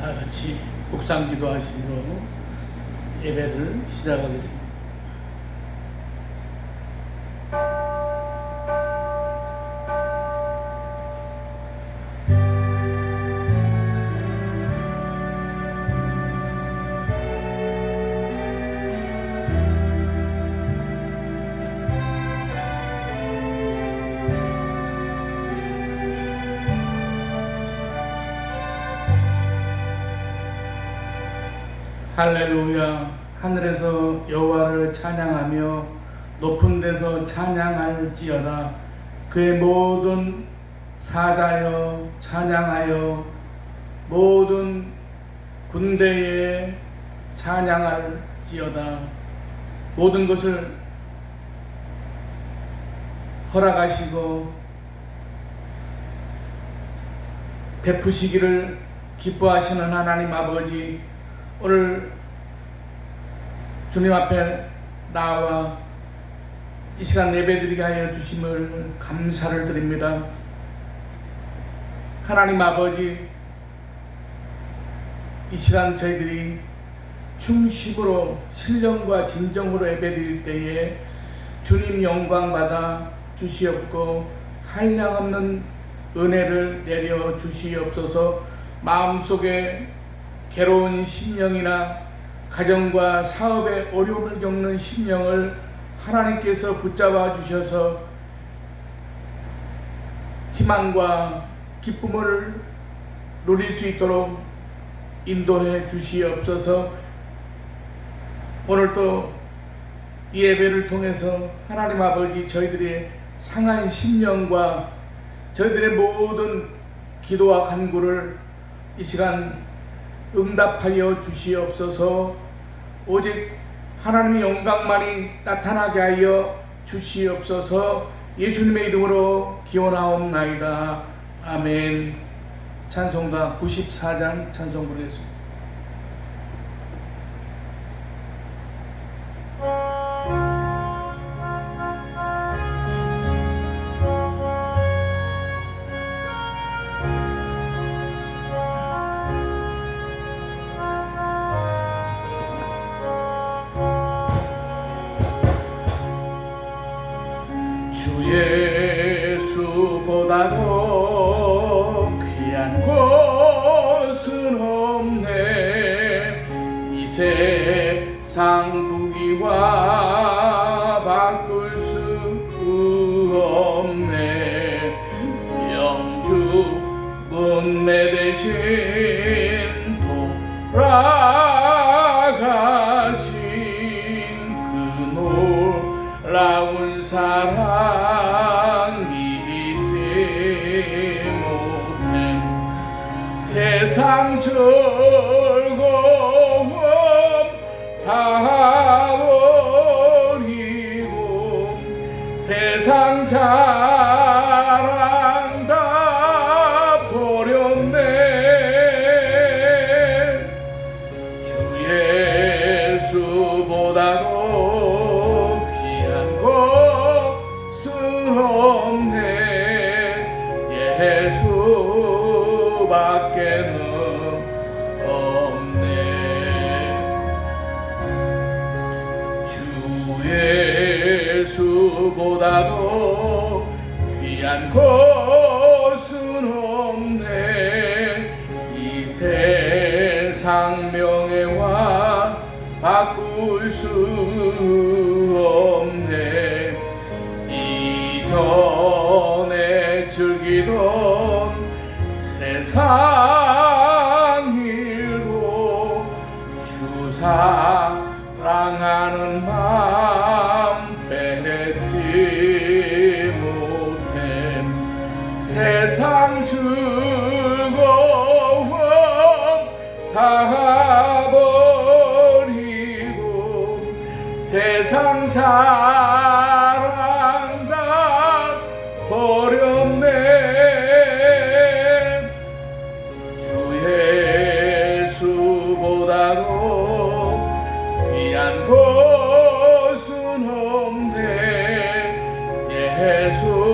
다 같이 묵상 기도하심으로 예배를 시작하겠습니다. 할렐루야. 하늘에서 여호와를 찬양하며 높은 데서 찬양할지어다. 그의 모든 사자여 찬양하여 모든 군대에 찬양할지어다. 모든 것을 허락하시고 베푸시기를 기뻐하시는 하나님 아버지, 오늘 주님 앞에 나와 이 시간 예배드리게 하여 주심을 감사를 드립니다. 하나님 아버지, 이 시간 저희들이 중심으로 신령과 진정으로 예배드릴 때에 주님 영광 받아 주시옵고 한량없는 은혜를 내려 주시옵소서. 마음속에 괴로운 심령이나 가정과 사업에 어려움을 겪는 심령을 하나님께서 붙잡아 주셔서 희망과 기쁨을 누릴 수 있도록 인도해 주시옵소서. 오늘도 이 예배를 통해서 하나님 아버지, 저희들의 상한 심령과 저희들의 모든 기도와 간구를 이 시간 응답하여 주시옵소서. 오직 하나님의 영광만이 나타나게 하여 주시옵소서. 예수님의 이름으로 기원하옵나이다. 아멘. 찬송가 94장 찬송 부르겠습니다. 주 예수보다도 귀한 곳은 없네. 이 세상 부귀와 바꿀 수 없네. 영주 은혜 대신 돌아가신 그 놀라운 사랑 잊지 못해. 세상 즐거움 다 버리고 세상 자랑 다 버렸네. 주 예수보다도 예수밖에는 없네. 주 예수보다도 귀한 곳은 없네. 이 세상 명예와 바꿀 수 없네. 이전에 즐기던 세상 일도 주 사랑하는 마음 뺏지 못해. 세상 즐거움 다 버리고 세상 자랑 다 버렸네. 예수보다도 귀한 곳은 없네. 예수밖에는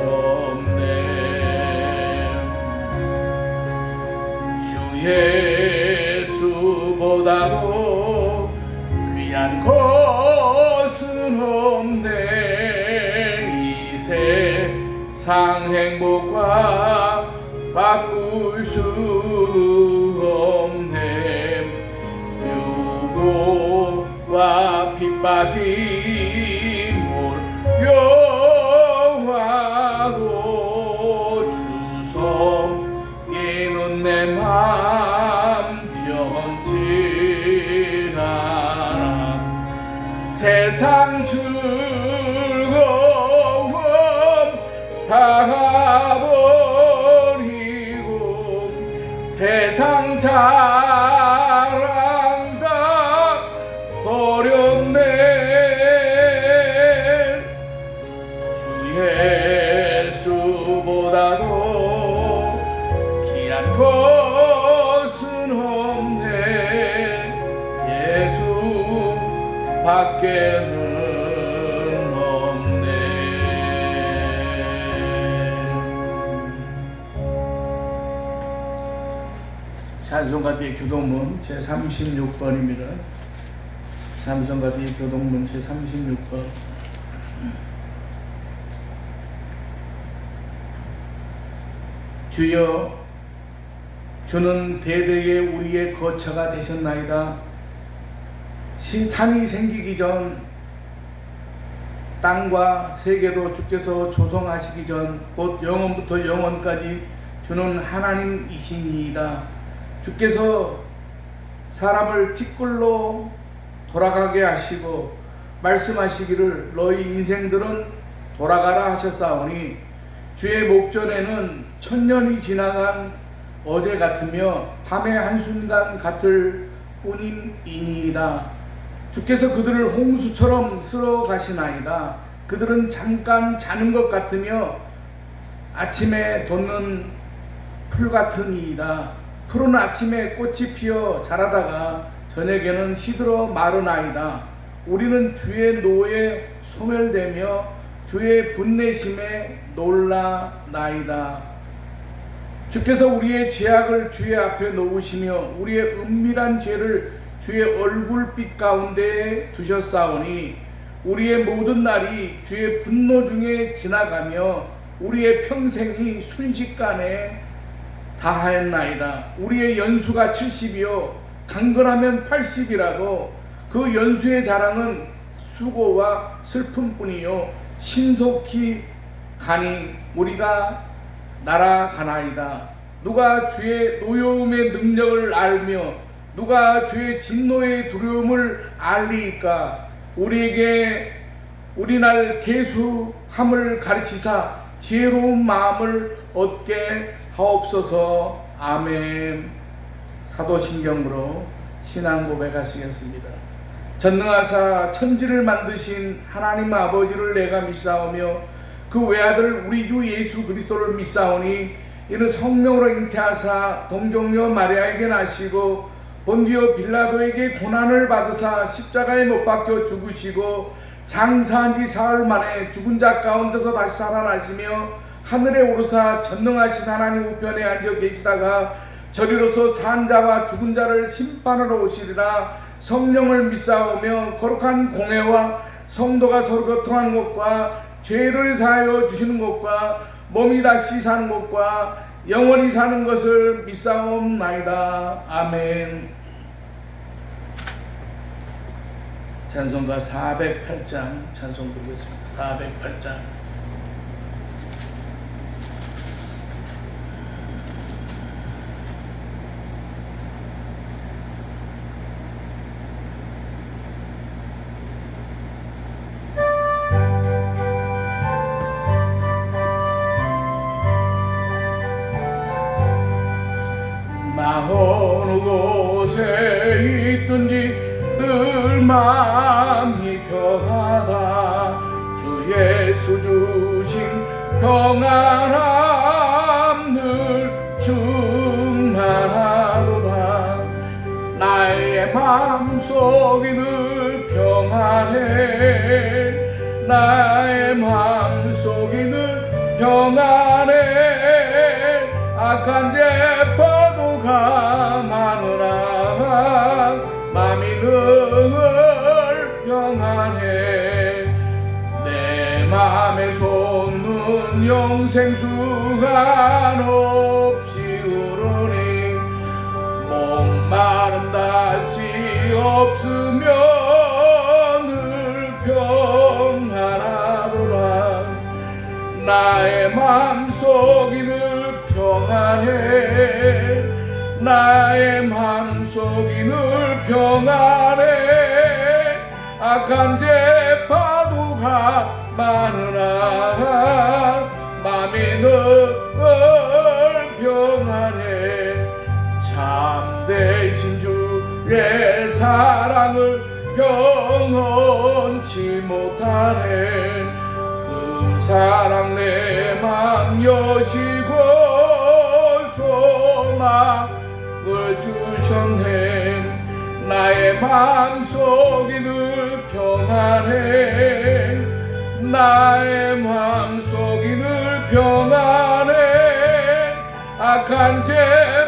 없네. 예수보다도 귀한 것은 없네. 이 세상 행복과 바꿀 수 없네. 유혹과 핍박이 몰려와도 주 섬기는 내 맘 변치 않아. 세상 즐거움 다 버리고 세상 자랑 다 버렸네. 주 예수보다도 귀한 것은 없네. 예수 밖에는 없네. 찬송가대의 교동문 제36번입니다. 찬송가대의 교동문 제36번. 주여, 주는 대대에 우리의 거처가 되셨나이다. 산이 생기기 전 땅과 세계도 주께서 조성하시기 전 곧 영원부터 영원까지 주는 하나님이시니이다. 주께서 사람을 티끌로 돌아가게 하시고 말씀하시기를 너희 인생들은 돌아가라 하셨사오니 주의 목전에는 천년이 지나간 어제 같으며 밤의 한순간 같을 뿐이니이다. 주께서 그들을 홍수처럼 쓸어 가시나이다. 그들은 잠깐 자는 것 같으며 아침에 돋는 풀 같으니이다. 푸른 아침에 꽃이 피어 자라다가 저녁에는 시들어 마르나이다. 우리는 주의 노에 소멸되며 주의 분내심에 놀라나이다. 주께서 우리의 죄악을 주의 앞에 놓으시며 우리의 은밀한 죄를 주의 얼굴빛 가운데 두셨사오니 우리의 모든 날이 주의 분노 중에 지나가며 우리의 평생이 순식간에 다하였나이다. 우리의 연수가 70이요 강건하면 80이라도 그 연수의 자랑은 수고와 슬픔뿐이요 신속히 가니 우리가 날아가나이다. 누가 주의 노여움의 능력을 알며 누가 주의 진노의 두려움을 알리이까. 우리에게 우리날 계수함을 가르치사 지혜로운 마음을 얻게 하옵소서. 아멘. 사도신경으로 신앙 고백하시겠습니다. 전능하사 천지를 만드신 하나님 아버지를 내가 믿사오며 그 외아들 우리 주 예수 그리스도를 믿사오니 이는 성령으로 잉태하사 동정녀 마리아에게 나시고 본디오 빌라도에게 고난을 받으사 십자가에 못 박혀 죽으시고 장사한 지 사흘 만에 죽은 자 가운데서 다시 살아나시며 하늘에 오르사 전능하신 하나님 우편에 앉아 계시다가 저리로서 산 자와 죽은 자를 심판하러 오시리라. 성령을 믿사오며 거룩한 공회와 성도가 서로 교통하는 것과 죄를 사하여 주시는 것과 몸이 다시 사는 것과 영원히 사는 것을 믿사옵나이다. 아멘. 찬송가 408장 찬송 부르겠습니다. 408장. 나 어느 곳에 있든지 늘 마음이 평하다. 주 예수 주신 평안함 늘 충만하도다. 나의 마음속이 늘 평안해. 나의 마음속이 늘 평안해. 악한 죄 파도 파도가 많으나 맘이 늘 평안해. 내 맘에 솟는 영생수가 없이 흐르니 목마른 다시 없으며 늘 평안하도다. 나의 맘속이 늘 평안해. 나의 맘속이 늘 평안해. 악한 죄 파도가 많으나 맘이 늘 평안해. 참되신 주의 사랑을 경험치 못하네. 그 사랑 내 맘 여시고 소망을 주셨네. 나의 맘속이 늘 평안해. 나의 맘속이 늘 평안해. 악한 죄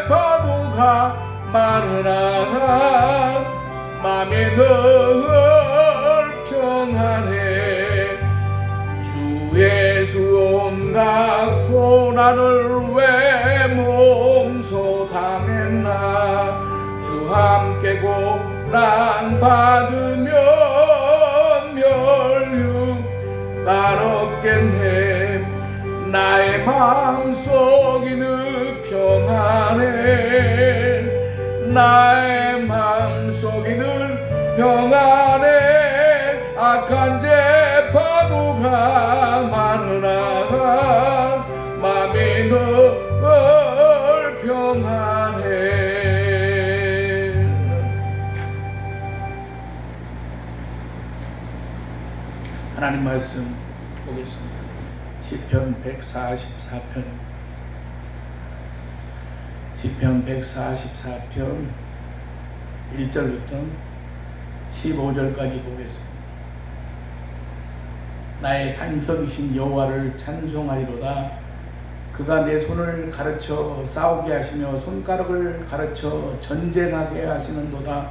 파도가 많으나 맘이 늘 평안해. 주 예수 온갖 고난을 왜 몸소 당했나. 주 함께 고난 받으면 멸육 따랐겠네. 나의 맘속이 늘 평안해. 나의 맘속이 늘 평안해. 악한 죄 파도가 많으나 맘이 늘 평안해. 하나님 말씀 보겠습니다. 시편 144편 1절부터 15절까지 보겠습니다. 나의 반석이신 여호와를 찬송하리로다. 그가 내 손을 가르쳐 싸우게 하시며 손가락을 가르쳐 전쟁하게 하시는도다.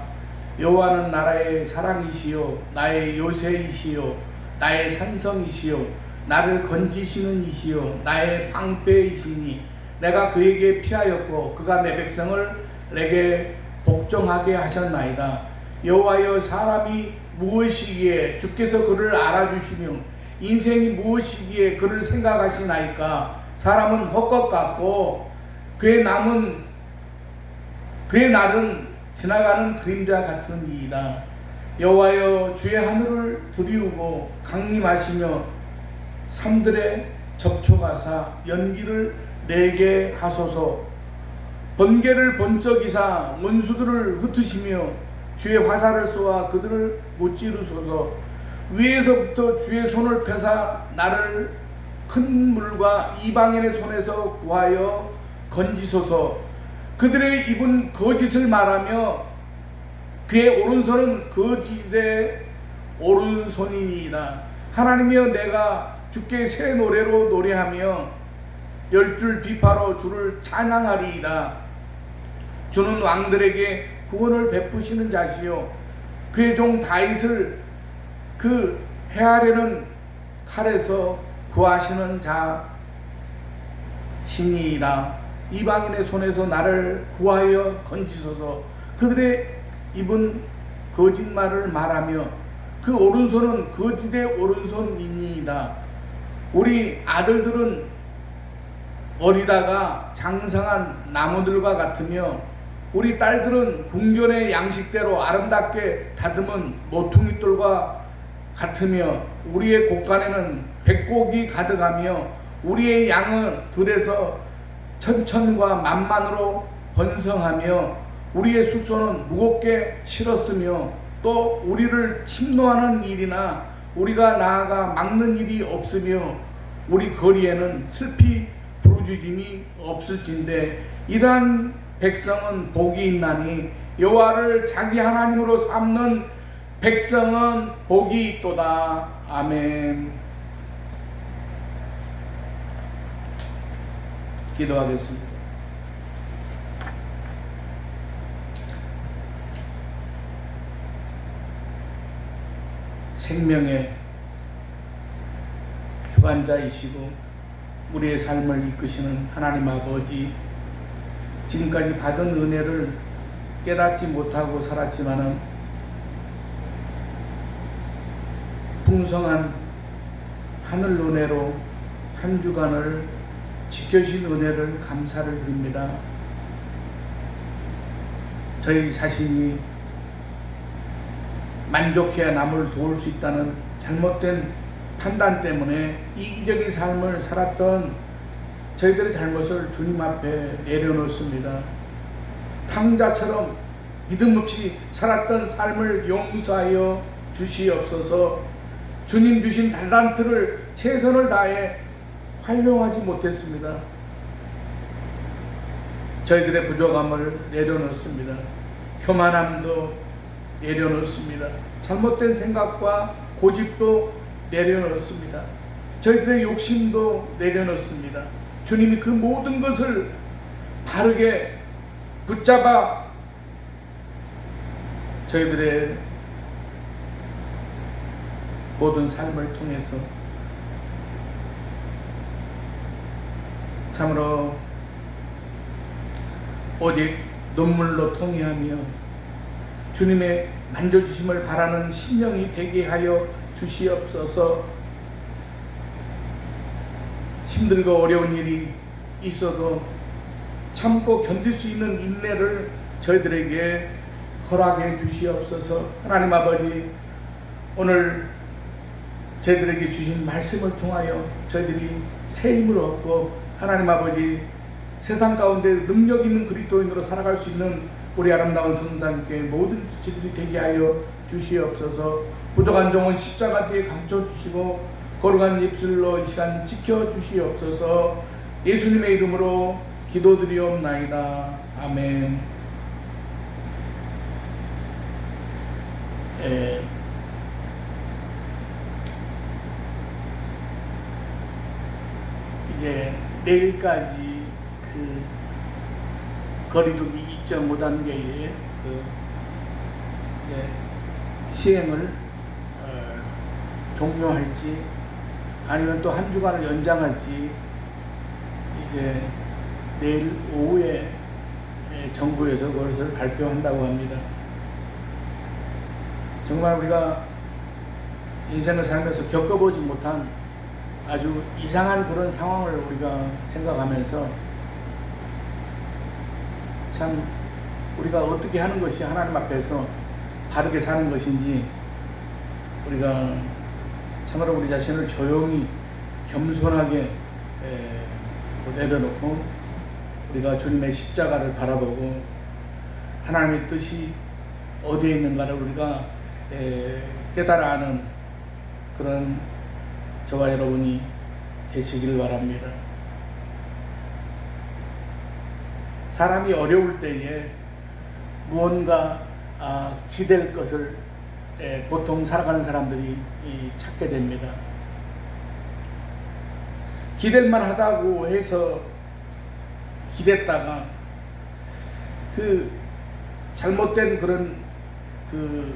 여호와는 나라의 사랑이시요 나의 요새이시요 나의 산성이시요 나를 건지시는 이시요 나의 방패이시니 내가 그에게 피하였고 그가 내 백성을 내게 복종하게 하셨나이다. 여호와여, 사람이 무엇이기에 주께서 그를 알아주시며 인생이 무엇이기에 그를 생각하시나이까. 사람은 헛것 같고 그의 날은 지나가는 그림자 같은 이이다. 여호와여, 주의 하늘을 들이우고 강림하시며 산들에 접촉하사 연기를 내게 하소서. 번개를 번쩍이사 원수들을 흩으시며 주의 화살을 쏘아 그들을 무찌르소서. 위에서부터 주의 손을 펴사 나를 큰 물과 이방인의 손에서 구하여 건지소서. 그들의 입은 거짓을 말하며 그의 오른손은 거짓의 오른손이니이다. 하나님이여, 내가 주께 새 노래로 노래하며 10줄 비파로 주를 찬양하리이다. 주는 왕들에게 구원을 베푸시는 자시요 그의 종 다윗을 그 해하려는 칼에서 구하시는 자신이이다. 이방인의 손에서 나를 구하여 건지소서. 그들의 입은 거짓말을 말하며 그 오른손은 거짓의 오른손이니이다. 우리 아들들은 어리다가 장성한 나무들과 같으며 우리 딸들은 궁전의 양식대로 아름답게 다듬은 모퉁이돌과 같으며 우리의 곳간에는 백곡이 가득하며 우리의 양은 들에서 천천과 만만으로 번성하며 우리의 수소는 무겁게 실었으며 또 우리를 침노하는 일이나 우리가 나아가 막는 일이 없으며 우리 거리에는 슬피 부르짖음이 없을진데 이러한 백성은 복이 있나니 여호와를 자기 하나님으로 삼는 백성은 복이 있도다. 아멘. 기도하겠습니다. 생명의 주관자이시고 우리의 삶을 이끄시는 하나님 아버지, 지금까지 받은 은혜를 깨닫지 못하고 살았지만은 풍성한 하늘 은혜로 한 주간을 지켜주신 은혜를 감사를 드립니다. 저희 자신이 만족해야 남을 도울 수 있다는 잘못된 판단 때문에 이기적인 삶을 살았던 저희들의 잘못을 주님 앞에 내려놓습니다. 탕자처럼 믿음 없이 살았던 삶을 용서하여 주시옵소서. 주님 주신 달란트를 최선을 다해 활용하지 못했습니다. 저희들의 부족함을 내려놓습니다. 교만함도 내려놓습니다. 잘못된 생각과 고집도 내려놓습니다. 저희들의 욕심도 내려놓습니다. 주님이 그 모든 것을 바르게 붙잡아 저희들의 모든 삶을 통해서 참으로 오직 눈물로 통회하며 주님의 만져주심을 바라는 심령이 되게 하여 주시옵소서. 힘들고 어려운 일이 있어도 참고 견딜 수 있는 인내를 저희들에게 허락해 주시옵소서. 하나님 아버지, 오늘 저희들에게 주신 말씀을 통하여 저희들이 새 힘을 얻고 하나님 아버지 세상 가운데 능력 있는 그리스도인으로 살아갈 수 있는 우리 아름다운 성산교회 모든 지체들이 되게 하여 주시옵소서. 부족한 종은 십자가 뒤에 감춰주시고 거룩한 입술로 이 시간 지켜주시옵소서. 예수님의 이름으로 기도드리옵나이다. 아멘. 이제 내일까지 그 거리두기 2.5단계의 그 이제 시행을 종료할지 아니면 또 한 주간을 연장할지 이제 내일 오후에 정부에서 그것을 발표한다고 합니다. 정말 우리가 인생을 살면서 겪어보지 못한 아주 이상한 그런 상황을 우리가 생각하면서 참 우리가 어떻게 하는 것이 하나님 앞에서 바르게 사는 것인지 우리가 참으로 우리 자신을 조용히 겸손하게 내려놓고 우리가 주님의 십자가를 바라보고 하나님의 뜻이 어디에 있는가를 우리가 깨달아 아는 그런 저와 여러분이 되시길 바랍니다. 사람이 어려울 때에 무언가 기댈 것을 보통 살아가는 사람들이 찾게 됩니다. 기댈만 하다고 해서 기댔다가 그 잘못된 그런 그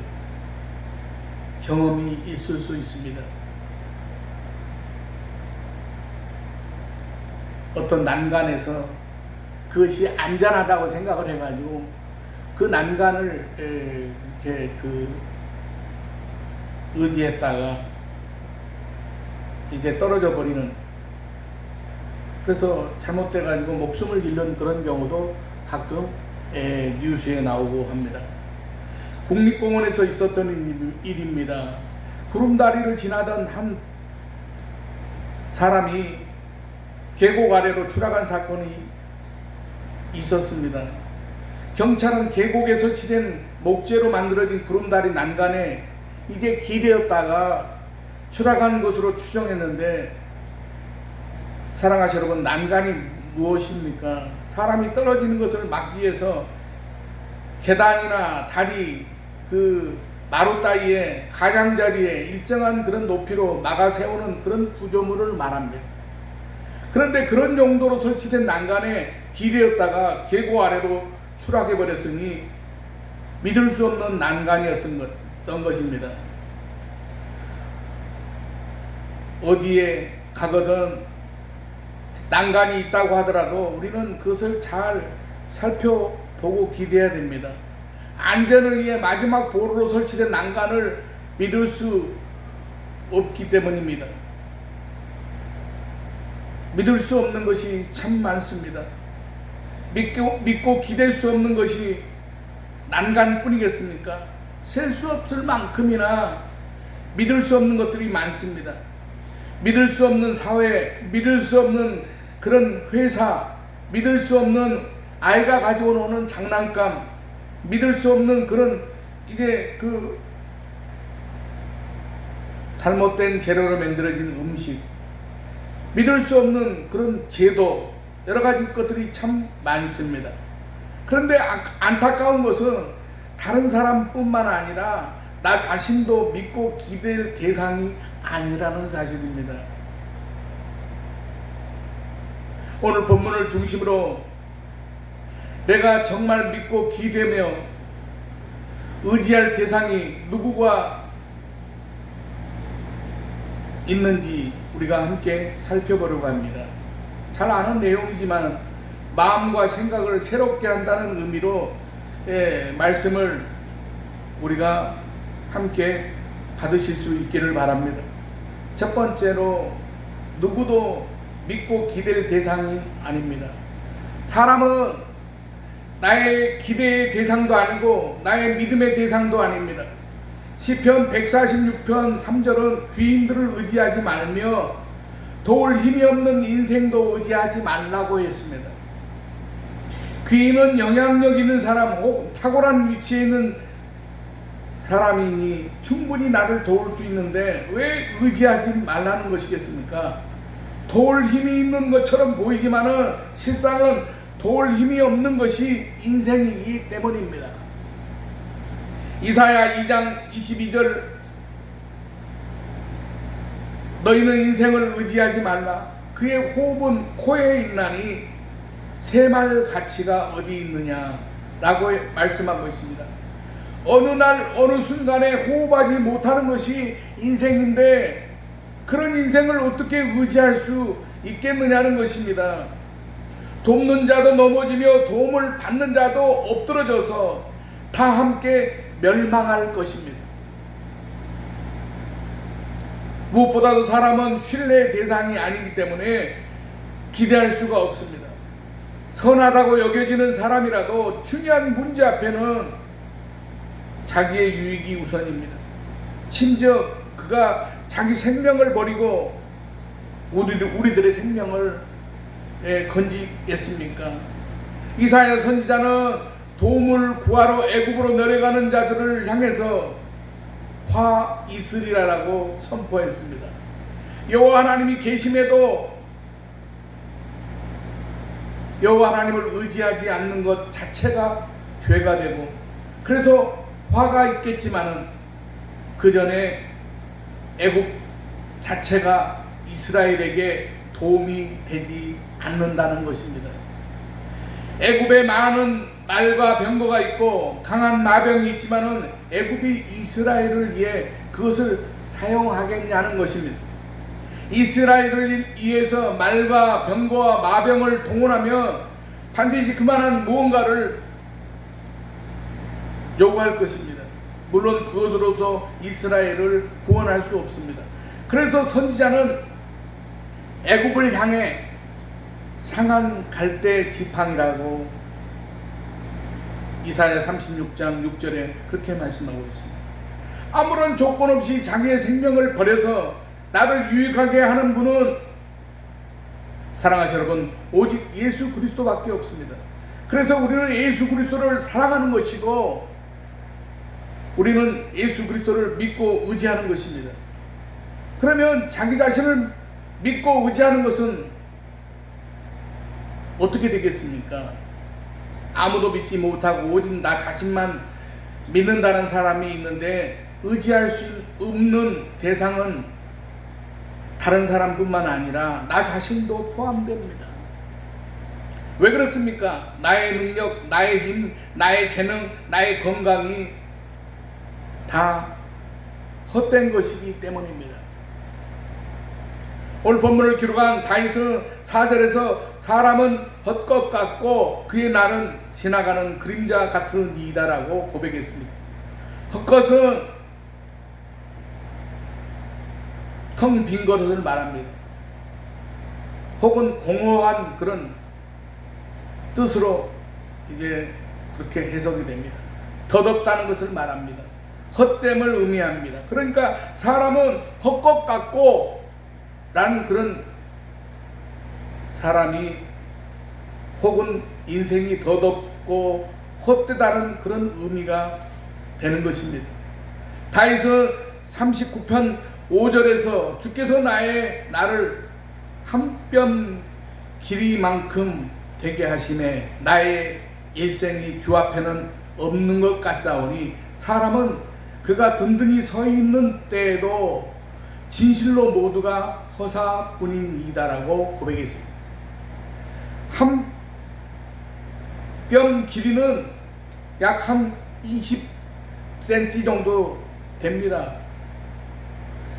경험이 있을 수 있습니다. 어떤 난간에서 그것이 안전하다고 생각을 해가지고 그 난간을 이렇게 의지했다가 이제 떨어져 버리는, 그래서 잘못돼가지고 목숨을 잃는 그런 경우도 가끔 뉴스에 나오고 합니다. 국립공원에서 있었던 일입니다. 구름다리를 지나던 한 사람이 계곡 아래로 추락한 사건이 있었습니다. 경찰은 계곡에 설치된 목재로 만들어진 구름다리 난간에 이제 기대었다가 추락한 것으로 추정했는데, 사랑하시 여러분, 난간이 무엇입니까? 사람이 떨어지는 것을 막기 위해서 계단이나 다리, 그 마루 따위에 가장자리에 일정한 그런 높이로 막아 세우는 그런 구조물을 말합니다. 그런데 그런 용도로 설치된 난간에 기대었다가 계곡 아래로 추락해 버렸으니 믿을 수 없는 난간이었던 것입니다. 어디에 가거든 난간이 있다고 하더라도 우리는 그것을 잘 살펴보고 기대해야 됩니다. 안전을 위해 마지막 보루로 설치된 난간을 믿을 수 없기 때문입니다. 믿을 수 없는 것이 참 많습니다. 믿고 기댈 수 없는 것이 난간뿐이겠습니까? 셀 수 없을 만큼이나 믿을 수 없는 것들이 많습니다. 믿을 수 없는 사회, 믿을 수 없는 그런 회사, 믿을 수 없는 아이가 가지고 오는 장난감, 믿을 수 없는 그런 이제 그 잘못된 재료로 만들어진 음식, 믿을 수 없는 그런 제도, 여러 가지 것들이 참 많습니다. 그런데 안타까운 것은 다른 사람뿐만 아니라 나 자신도 믿고 기댈 대상이 아니라는 사실입니다. 오늘 본문을 중심으로 내가 정말 믿고 기대며 의지할 대상이 누구가 있는지 우리가 함께 살펴보려고 합니다. 잘 아는 내용이지만 마음과 생각을 새롭게 한다는 의미로 말씀을 우리가 함께 받으실 수 있기를 바랍니다. 첫 번째로 누구도 믿고 기댈 대상이 아닙니다. 사람은 나의 기대의 대상도 아니고 나의 믿음의 대상도 아닙니다. 시편 146편 3절은 귀인들을 의지하지 말며 도울 힘이 없는 인생도 의지하지 말라고 했습니다. 귀인은 영향력 있는 사람 혹은 탁월한 위치에 있는 사람이니 충분히 나를 도울 수 있는데 왜 의지하지 말라는 것이겠습니까? 도울 힘이 있는 것처럼 보이지만은 실상은 도울 힘이 없는 것이 인생이기 때문입니다. 이사야 2장 22절 너희는 인생을 의지하지 말라. 그의 호흡은 코에 있나니 새말 가치가 어디 있느냐 라고 말씀하고 있습니다. 어느 날 어느 순간에 호흡하지 못하는 것이 인생인데 그런 인생을 어떻게 의지할 수 있겠느냐는 것입니다. 돕는 자도 넘어지며 도움을 받는 자도 엎드러져서 다 함께 멸망할 것입니다. 무엇보다도 사람은 신뢰의 대상이 아니기 때문에 기대할 수가 없습니다. 선하다고 여겨지는 사람이라도 중요한 문제 앞에는 자기의 유익이 우선입니다. 심지어 그가 자기 생명을 버리고 우리들의 생명을 건지겠습니까? 이사야 선지자는 도움을 구하러 애굽으로 내려가는 자들을 향해서 화 있으리라라고 선포했습니다. 여호와 하나님이 계심에도 여호와 하나님을 의지하지 않는 것 자체가 죄가 되고 그래서 화가 있겠지만은 그 전에 애굽 자체가 이스라엘에게 도움이 되지 않는다는 것입니다. 애굽에 많은 말과 병거가 있고 강한 마병이 있지만은 애굽이 이스라엘을 위해 그것을 사용하겠냐는 것입니다. 이스라엘을 위해서 말과 병거와 마병을 동원하면 반드시 그만한 무언가를 요구할 것입니다. 물론 그것으로서 이스라엘을 구원할 수 없습니다. 그래서 선지자는 애굽을 향해 상한 갈대 지팡이라고 이사야 36장 6절에 그렇게 말씀하고 있습니다. 아무런 조건 없이 자기의 생명을 버려서 나를 유익하게 하는 분은 사랑하시는 여러분 오직 예수 그리스도밖에 없습니다. 그래서 우리는 예수 그리스도를 사랑하는 것이고 우리는 예수 그리스도를 믿고 의지하는 것입니다. 그러면 자기 자신을 믿고 의지하는 것은 어떻게 되겠습니까? 아무도 믿지 못하고 오직 나 자신만 믿는다는 사람이 있는데 의지할 수 없는 대상은 다른 사람뿐만 아니라 나 자신도 포함됩니다. 왜 그렇습니까? 나의 능력, 나의 힘, 나의 재능, 나의 건강이 다 헛된 것이기 때문입니다. 오늘 본문을 기록한 다윗은 4절에서 사람은 헛것 같고 그의 날은 지나가는 그림자 같은 이다라고 고백했습니다. 헛것은 텅 빈 것을 말합니다. 혹은 공허한 그런 뜻으로 이제 그렇게 해석이 됩니다. 덧없다는 것을 말합니다. 헛됨을 의미합니다. 그러니까 사람은 헛것 같고 라는 그런 사람이 혹은 인생이 덧없고 헛되다는 그런 의미가 되는 것입니다. 다윗은 39편 5절에서 주께서 나를 한 뼘 길이만큼 되게 하시매 나의 일생이 주 앞에는 없는 것 같사오니 사람은 그가 든든히 서 있는 때에도 진실로 모두가 허사뿐이다라고 고백했습니다. 한 뼘 길이는 약 한 20cm 정도 됩니다.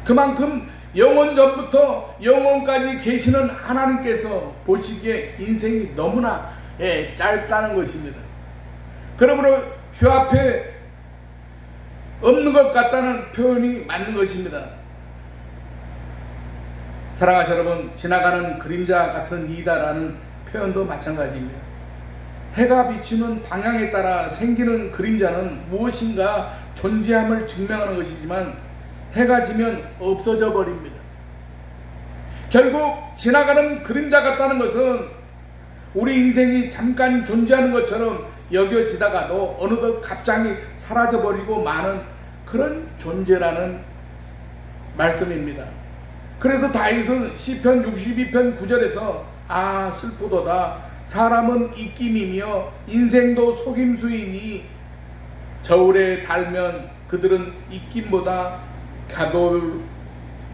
그만큼 영원 전부터 영원까지 계시는 하나님께서 보시기에 인생이 너무나 짧다는 것입니다. 그러므로 주 앞에 없는 것 같다는 표현이 맞는 것입니다. 사랑하시는 여러분, 지나가는 그림자 같은 이다라는 표현도 마찬가지입니다. 해가 비추는 방향에 따라 생기는 그림자는 무엇인가 존재함을 증명하는 것이지만 해가 지면 없어져 버립니다. 결국 지나가는 그림자 같다는 것은 우리 인생이 잠깐 존재하는 것처럼 여겨지다가도 어느덧 갑자기 사라져 버리고 마는 그런 존재라는 말씀입니다. 그래서 다윗은 시편 62편 9절에서 슬프도다 사람은 입김이며 인생도 속임수이니 저울에 달면 그들은 입김보다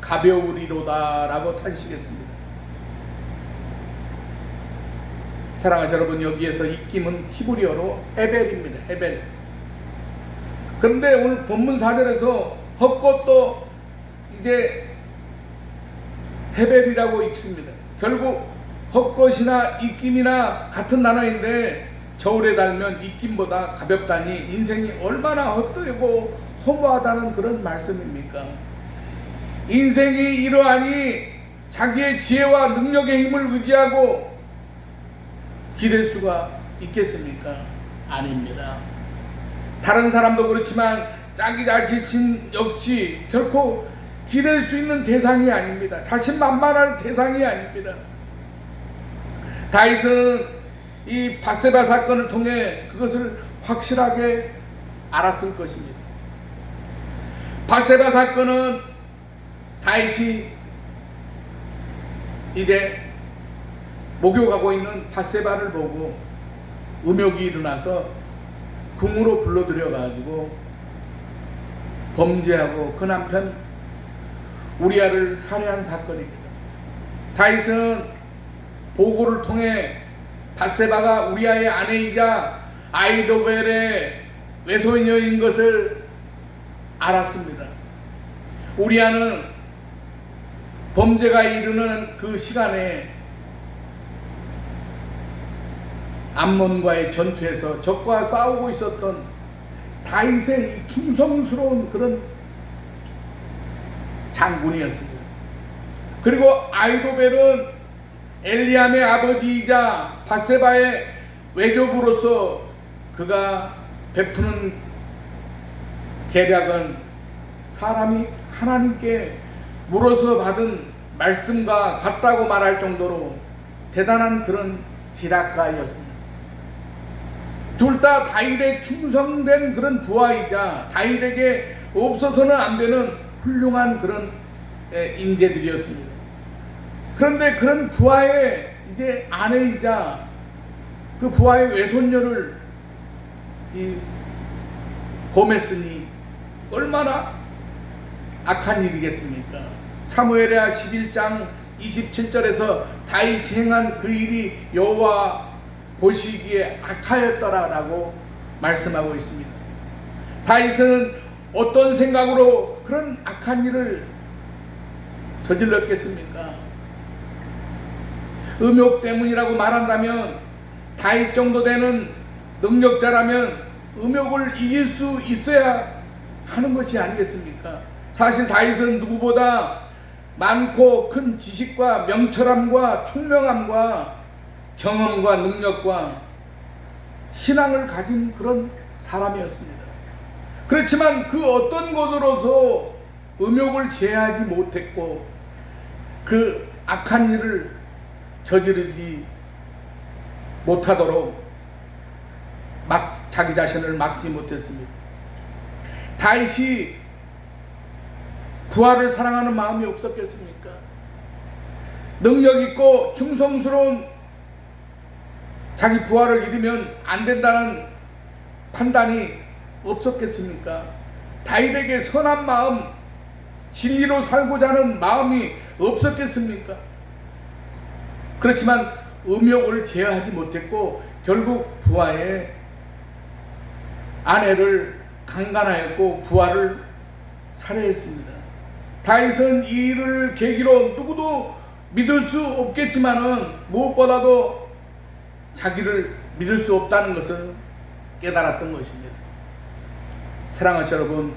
가벼우리로다 라고 탄식했습니다. 사랑하는 여러분, 여기에서 입김은 히브리어로 헤벨입니다. 헤벨. 그런데 오늘 본문 4절에서 헛것도 이제 헤벨이라고 읽습니다. 결국 헛것이나 입김이나 같은 단어인데 저울에 달면 입김보다 가볍다니 인생이 얼마나 헛되고 허무하다는 그런 말씀입니까? 인생이 이러하니 자기의 지혜와 능력의 힘을 의지하고 기댈 수가 있겠습니까? 아닙니다. 다른 사람도 그렇지만 자기 자신 역시 결코 기댈 수 있는 대상이 아닙니다. 자신만만할 대상이 아닙니다. 다윗은 이 밧세바 사건을 통해 그것을 확실하게 알았을 것입니다. 밧세바 사건은 다윗이 이제 목욕하고 있는 밧세바를 보고 음욕이 일어나서 궁으로 불러들여 가지고 범죄하고 그 남편 우리아를 살해한 사건입니다. 다윗은 보고를 통해 밧세바가 우리아의 아내이자 아히도벨의 외손녀인 것을 알았습니다. 우리아는 범죄가 이르는 그 시간에 암몬과의 전투에서 적과 싸우고 있었던 다윗의 충성스러운 그런 장군이었습니다. 그리고 아히도벨은 엘리암의 아버지이자 밧세바의 외조부로서 그가 베푸는 계략은 사람이 하나님께 물어서 받은 말씀과 같다고 말할 정도로 대단한 그런 지략가였습니다. 둘 다 다윗의 충성된 그런 부하이자 다윗에게 없어서는 안 되는 훌륭한 그런 인재들이었습니다. 그런데 그런 부하의 이제 아내이자 그 부하의 외손녀를 범했으니 얼마나 악한 일이겠습니까? 사무엘하 11장 27절에서 다윗이 행한 그 일이 여호와 보시기에 악하였더라라고 말씀하고 있습니다. 다윗은 어떤 생각으로 그런 악한 일을 저질렀겠습니까? 음욕 때문이라고 말한다면 다윗 정도 되는 능력자라면 음욕을 이길 수 있어야 하는 것이 아니겠습니까? 사실 다윗은 누구보다 많고 큰 지식과 명철함과 총명함과 경험과 능력과 신앙을 가진 그런 사람이었습니다. 그렇지만 그 어떤 것으로도 음욕을 제하지 못했고 그 악한 일을 저지르지 못하도록 자기 자신을 막지 못했습니다. 다윗이 부하를 사랑하는 마음이 없었겠습니까? 능력 있고 충성스러운 자기 부하를 잃으면 안 된다는 판단이 없었겠습니까? 다윗에게 선한 마음, 진리로 살고자 하는 마음이 없었겠습니까? 그렇지만 음욕을 제어하지 못했고 결국 부하의 아내를 강간하였고 부하를 살해했습니다. 다윗은 이 일을 계기로 누구도 믿을 수 없겠지만은 무엇보다도 자기를 믿을 수 없다는 것을 깨달았던 것입니다. 사랑하는 여러분,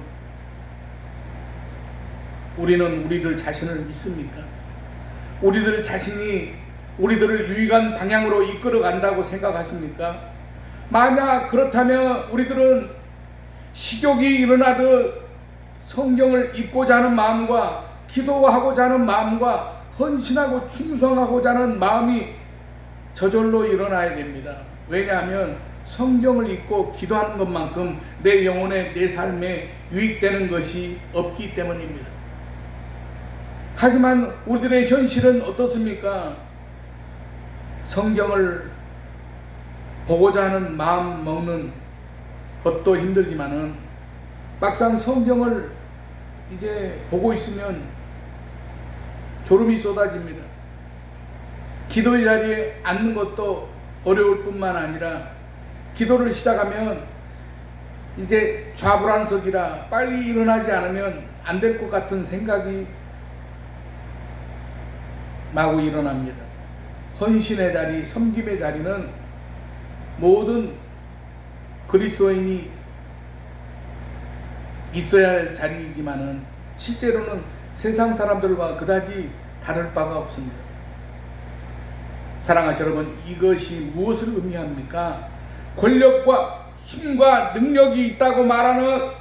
우리는 우리들 자신을 믿습니까? 우리들 자신이 우리들을 유익한 방향으로 이끌어 간다고 생각하십니까? 만약 그렇다면 우리들은 식욕이 일어나듯 성경을 읽고자 하는 마음과 기도하고자 하는 마음과 헌신하고 충성하고자 하는 마음이 저절로 일어나야 됩니다. 왜냐하면 성경을 읽고 기도하는 것만큼 내 영혼에 내 삶에 유익되는 것이 없기 때문입니다. 하지만 우리들의 현실은 어떻습니까? 성경을 보고자 하는 마음 먹는 것도 힘들지만은 막상 성경을 이제 보고 있으면 졸음이 쏟아집니다. 기도의 자리에 앉는 것도 어려울 뿐만 아니라 기도를 시작하면 이제 좌불안석이라 빨리 일어나지 않으면 안 될 것 같은 생각이 마구 일어납니다. 헌신의 자리, 섬김의 자리는 모든 그리스도인이 있어야 할 자리이지만은 실제로는 세상 사람들과 그다지 다를 바가 없습니다. 사랑하는 여러분, 이것이 무엇을 의미합니까? 권력과 힘과 능력이 있다고 말하는